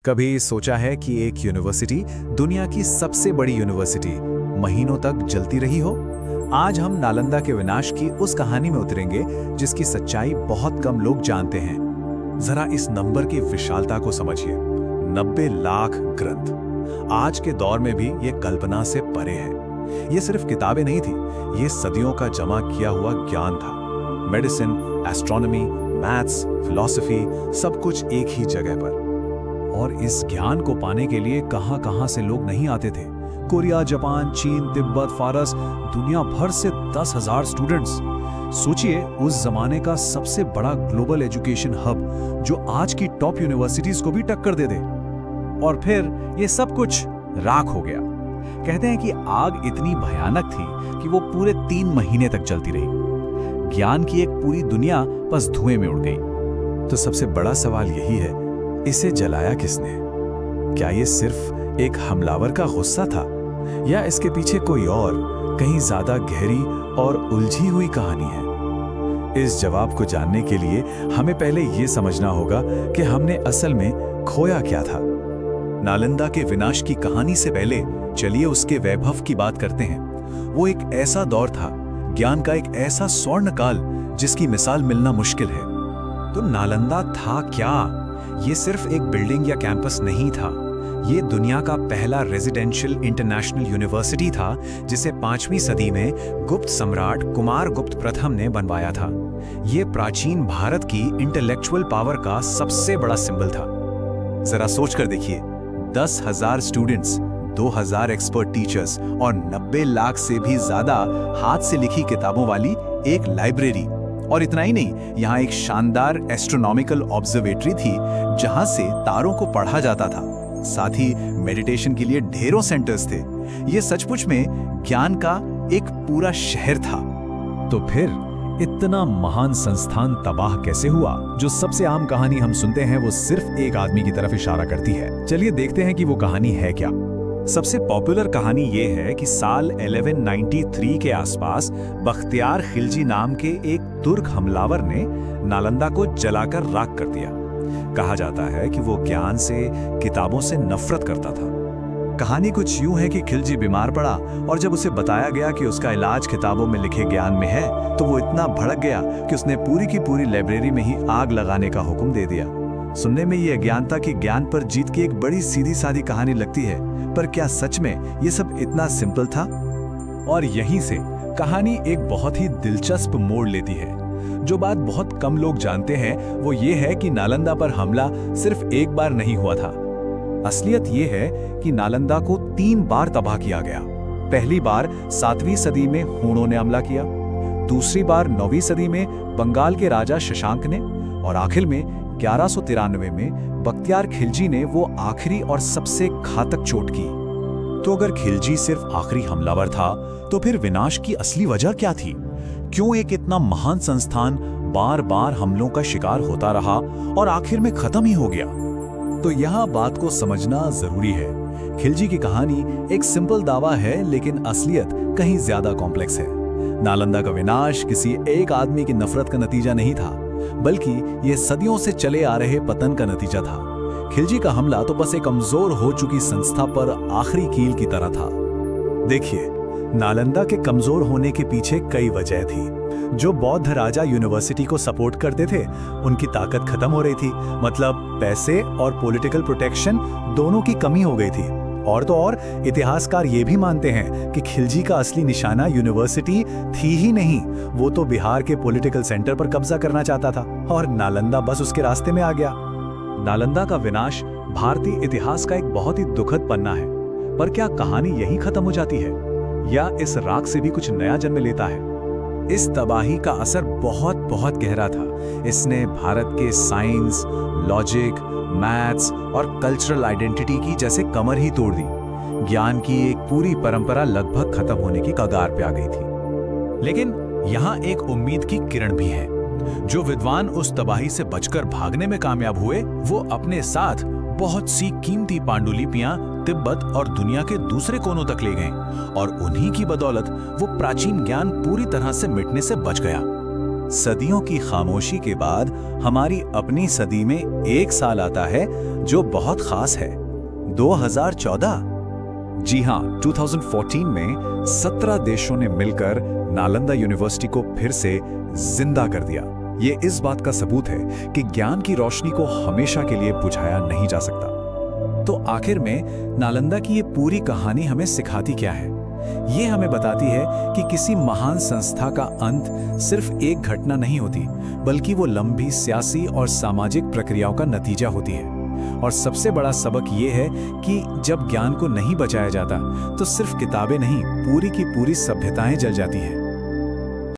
कभी सोचा है कि एक यूनिवर्सिटी दुनिया की सबसे बड़ी यूनिवर्सिटी महीनों तक जलती रही हो? आज हम नालंदा के विनाश की उस कहानी में उतरेंगे जिसकी सच्चाई बहुत कम लोग जानते हैं। जरा इस नंबर की विशालता को समझिए, 90 लाख ग्रंथ। आज के दौर में भी ये कल्पना से परे है। ये सिर्फ किताबें नहीं थी, ये सदियों का जमा किया हुआ ज्ञान था। मेडिसिन, एस्ट्रोनॉमी, मैथ्स, फिलॉसफी, सब कुछ एक ही जगह पर। और इस ज्ञान को पाने के लिए कहां-कहां से लोग नहीं आते थे। कोरिया, जापान, चीन, तिब्बत, फारस, दुनिया भर से 10,000 स्टूडेंट्स। सोचिए, उस जमाने का सबसे बड़ा ग्लोबल एजुकेशन हब जो आज की टॉप यूनिवर्सिटीज को भी टक्कर दे दे। और फिर ये सब कुछ राख हो गया। कहते हैं कि आग इतनी भयानक थी कि वो पूरे 3 महीने तक जलती रही। ज्ञान की एक पूरी दुनिया बस धुएं में उड़ गई। तो सबसे बड़ा सवाल यही है, इसे जलाया किसने? क्या ये सिर्फ एक हमलावर का गुस्सा था, या इसके पीछे कोई और कहीं ज्यादा गहरी और उलझी हुई कहानी है? इस जवाब को जानने के लिए हमें पहले ये समझना होगा कि हमने असल में खोया क्या था। नालंदा के विनाश की कहानी से पहले चलिए उसके वैभव की बात करते हैं। वो एक ऐसा दौर था, ज्ञान का एक ऐसा स्वर्ण काल जिसकी मिसाल मिलना मुश्किल है। तो नालंदा था क्या? ये सिर्फ एक बिल्डिंग या कैंपस नहीं था। ये दुनिया का पहला रेजिडेंशियल इंटरनेशनल यूनिवर्सिटी था जिसे 5वीं सदी में गुप्त सम्राट कुमारगुप्त प्रथम ने बनवाया था। ये प्राचीन भारत की इंटेलेक्चुअल पावर का सबसे बड़ा सिंबल था। जरा सोचकर देखिए, 10,000 स्टूडेंट्स, 2,000 एक्सपर्ट टीचर्स और 90 लाख से भी ज्यादा हाथ से लिखी किताबों वाली एक लाइब्रेरी। और इतना ही नहीं, यहाँ एक शानदार एस्ट्रोनॉमिकल ऑब्जर्वेटरी थी जहाँ से तारों को पढ़ा जाता था। साथ ही मेडिटेशन के लिए ढेरों सेंटर्स थे। ये सचमुच में ज्ञान का एक पूरा शहर था। तो फिर इतना महान संस्थान तबाह कैसे हुआ? जो सबसे आम कहानी हम सुनते हैं वो सिर्फ एक आदमी की तरफ इशारा करती है। चलिए देखते हैं कि वो कहानी है क्या। सबसे पॉपुलर कहानी ये है कि साल 1193 के आसपास बख्तियार खिलजी नाम के एक तुर्क हमलावर ने नालंदा को जलाकर राख कर दिया। कहा जाता है कि वो ज्ञान से, किताबों से नफरत करता था। कहानी कुछ यूं है कि खिलजी बीमार पड़ा और जब उसे बताया गया कि उसका इलाज किताबों में लिखे ज्ञान में है, तो वो इतना भड़क गया कि उसने पूरी की पूरी लाइब्रेरी में ही आग लगाने का हुक्म दे दिया। सुनने में ये अज्ञानता की ज्ञान पर जीत की एक बड़ी सीधी सादी कहानी लगती है, पर क्या सच में ये सब इतना सिंपल था? और यहीं से कहानी एक बहुत ही दिलचस्प मोड़ लेती है। जो बात बहुत कम लोग जानते हैं वो ये है कि नालंदा पर हमला सिर्फ एक बार नहीं हुआ था। असलियत ये है कि नालंदा को 3 बार तबाह किया गया। पहली बार 7वीं सदी में हूणों ने हमला किया, दूसरी बार 9वीं सदी में बंगाल के राजा शशांक ने, और आखिर में 1193 में बख्तियार खिलजी ने वो आखिरी और सबसे घातक चोट की। तो अगर खिलजी सिर्फ आखिरी हमलावर था, तो फिर विनाश की असली वजह क्या थी? क्यों एक इतना महान संस्थान बार बार हमलों का शिकार होता रहा और आखिर में खत्म ही हो गया? तो यहाँ बात को समझना जरूरी है। खिलजी की कहानी एक सिंपल दावा है, लेकिन असलियत कहीं ज्यादा कॉम्प्लेक्स है। नालंदा का विनाश किसी एक आदमी की नफरत का नतीजा नहीं था, बल्कि ये सदियों से चले आ रहे पतन का नतीजा था। खिलजी का हमला तो बस एक कमजोर हो चुकी संस्था पर आखिरी कील की तरह था। देखिए, नालंदा के कमजोर होने के पीछे कई वजह थी। जो बौद्ध राजा यूनिवर्सिटी को सपोर्ट करते थे, उनकी ताकत खत्म हो रही थी। मतलब पैसे और पॉलिटिकल प्रोटेक्शन दोनों की कमी हो गई थी। और तो और इतिहासकार ये भी मानते हैं कि खिलजी का असली निशाना यूनिवर्सिटी थी ही नहीं, वो तो बिहार के पॉलिटिकल सेंटर पर कब्जा करना चाहता था, और नालंदा बस उसके रास्ते में आ गया। नालंदा का विनाश भारतीय इतिहास का एक बहुत ही दुखद पन्ना है। पर क्या कहानी यही खत्म हो जाती है, या इस राख से भी कुछ नया जन्म लेता है? इस तबाही का असर बहुत बहुत गहरा था। इसने भारत के साइंस, लॉजिक, मैथ्स और कल्चरल आइडेंटिटी की जैसे कमर ही तोड़ दी। ज्ञान की एक पूरी परंपरा लगभग खत्म होने की कगार पे आ गई थी। लेकिन यहाँ एक उम्मीद की किरण भी है। जो विद्वान उस तबाही से बचकर भागने में कामयाब हुए, वो अपने साथ बहुत सी कीमती पांडुलिपियां तिब्बत और दुनिया के दूसरे कोनों तक ले गए, और उन्हीं की बदौलत वो प्राचीन ज्ञान पूरी तरह से मिटने से बच गया। सदियों की खामोशी के बाद हमारी अपनी सदी में एक साल आता है जो बहुत खास है, 2014। जी हाँ, 2014 में 17 देशों ने मिलकर नालंदा यूनिवर्सिटी को फिर से जिंदा कर दिया। ये इस बात का सबूत है कि ज्ञान की रोशनी को हमेशा के लिए बुझाया नहीं जा सकता। तो आखिर में नालंदा की ये पूरी कहानी हमें सिखाती क्या है? ये हमें बताती है कि किसी महान संस्था का अंत सिर्फ एक घटना नहीं होती, बल्कि वो लंबी सियासी और सामाजिक प्रक्रियाओं का नतीजा होती है। और सबसे बड़ा सबक ये है कि जब ज्ञान को नहीं बचाया जाता तो सिर्फ किताबें नहीं, पूरी की पूरी सभ्यताएं जल जाती हैं।